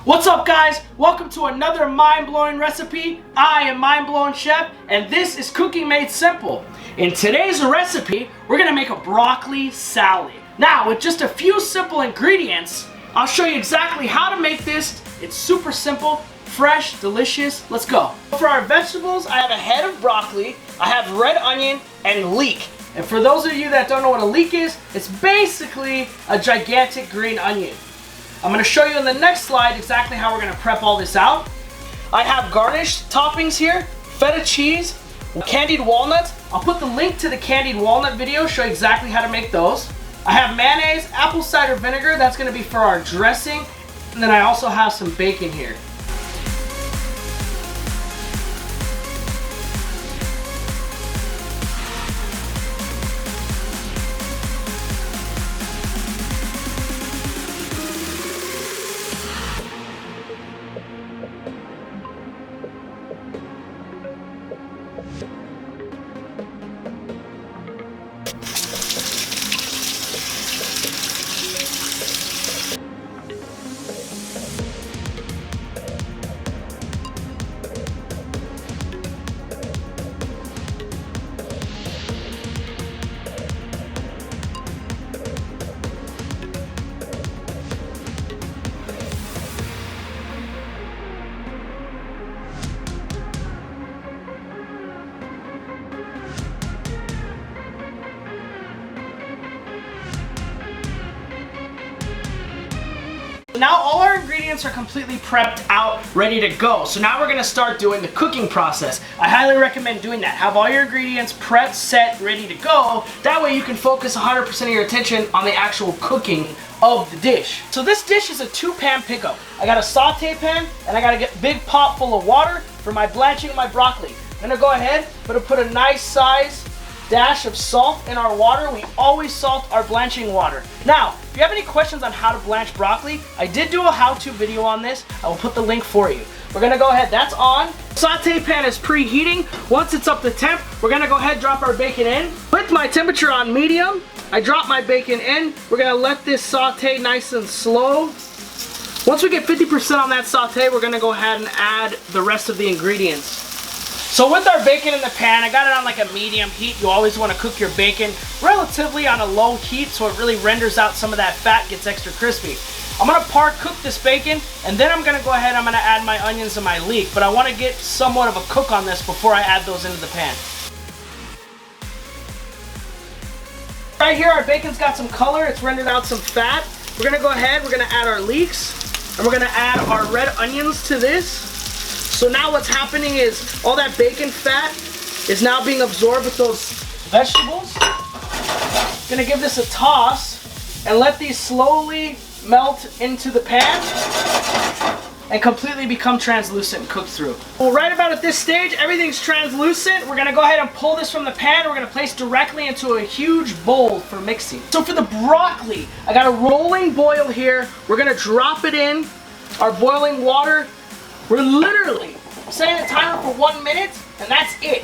What's up, guys? Welcome to another mind-blowing recipe. I am MindBlown Chef, and this is Cooking Made Simple. In today's recipe, we're gonna make a broccoli salad. Now, with just a few simple ingredients, I'll show you exactly how to make this. It's super simple, fresh, delicious. Let's go. For our vegetables, I have a head of broccoli, I have red onion, and leek. And for those of you that don't know what a leek is, it's basically a gigantic green onion. I'm going to show you in the next slide exactly how we're going to prep all this out. I have garnished toppings here, feta cheese, candied walnuts. I'll put the link to the candied walnut video, show you exactly how to make those. I have mayonnaise, apple cider vinegar, that's going to be for our dressing. And then I also have some bacon here. Now all our ingredients are completely prepped out, ready to go. So now we're gonna start doing the cooking process. I highly recommend doing that. Have all your ingredients prepped, set, ready to go. That way you can focus 100% of your attention on the actual cooking of the dish. So this dish is a 2-pan pickup. I got a saute pan and I got a big pot full of water for my blanching of my broccoli. I'm gonna go ahead, put a nice size dash of salt in our water. We always salt our blanching water. Now, if you have any questions on how to blanch broccoli, I did do a how-to video on this. I will put the link for you. We're gonna go ahead, that's on. Saute pan is preheating. Once it's up to temp, we're gonna go ahead and drop our bacon in. With my temperature on medium, I drop my bacon in. We're gonna let this saute nice and slow. Once we get 50% on that saute, we're gonna go ahead and add the rest of the ingredients. So with our bacon in the pan, I got it on like a medium heat. You always want to cook your bacon relatively on a low heat so it really renders out some of that fat, gets extra crispy. I'm going to part cook this bacon, and then I'm going to go ahead and I'm going to add my onions and my leek, but I want to get somewhat of a cook on this before I add those into the pan. Right here, our bacon's got some color. It's rendered out some fat. We're going to go ahead, we're going to add our leeks, and we're going to add our red onions to this. So now what's happening is all that bacon fat is now being absorbed with those vegetables. Gonna give this a toss and let these slowly melt into the pan and completely become translucent and cook through. Well, right about at this stage, everything's translucent. We're gonna go ahead and pull this from the pan. We're gonna place directly into a huge bowl for mixing. So for the broccoli, I got a rolling boil here. We're gonna drop it in our boiling water. We're literally setting the timer for 1 minute, and that's it.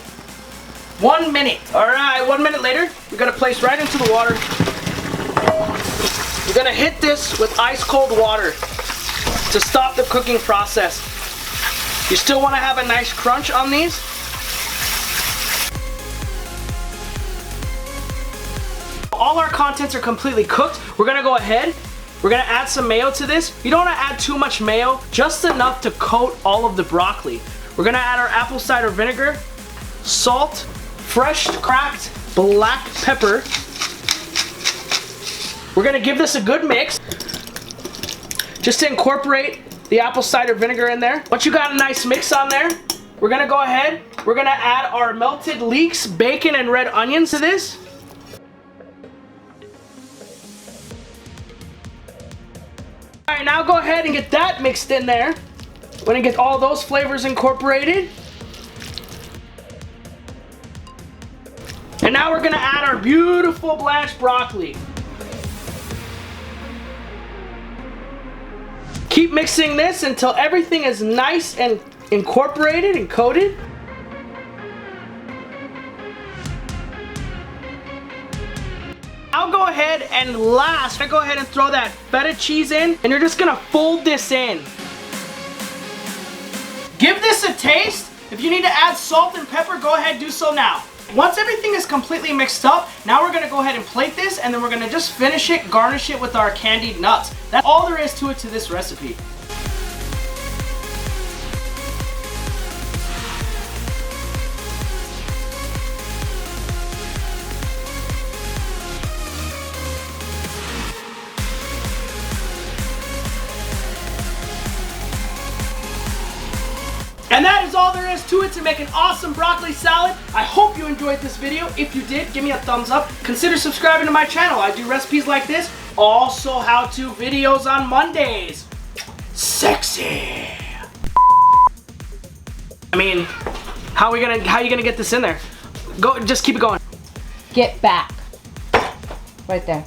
1 minute. All right, 1 minute later, we're gonna place right into the water. We're gonna hit this with ice cold water to stop the cooking process. You still wanna have a nice crunch on these. All our contents are completely cooked. We're gonna go ahead. We're gonna add some mayo to this. You don't wanna add too much mayo, just enough to coat all of the broccoli. We're gonna add our apple cider vinegar, salt, fresh cracked black pepper. We're gonna give this a good mix, just to incorporate the apple cider vinegar in there. Once you got a nice mix on there, we're gonna go ahead, we're gonna add our melted leeks, bacon, and red onions to this. Alright, now go ahead and get that mixed in there. We're gonna get all those flavors incorporated. And now we're gonna add our beautiful blanched broccoli. Keep mixing this until everything is nice and incorporated and coated. I'll go ahead and last, I go ahead and throw that feta cheese in, and you're just gonna fold this in. Give this a taste. If you need to add salt and pepper, go ahead, do so now. Once everything is completely mixed up, now we're gonna go ahead and plate this, and then we're gonna just finish it, garnish it with our candied nuts. That's all there is to it to this recipe. And that is all there is to it to make an awesome broccoli salad. I hope you enjoyed this video. If you did, give me a thumbs up. Consider subscribing to my channel. I do recipes like this. Also how-to videos on Mondays. Sexy. I mean, how are you gonna get this in there? Go, just keep it going. Get back. Right there.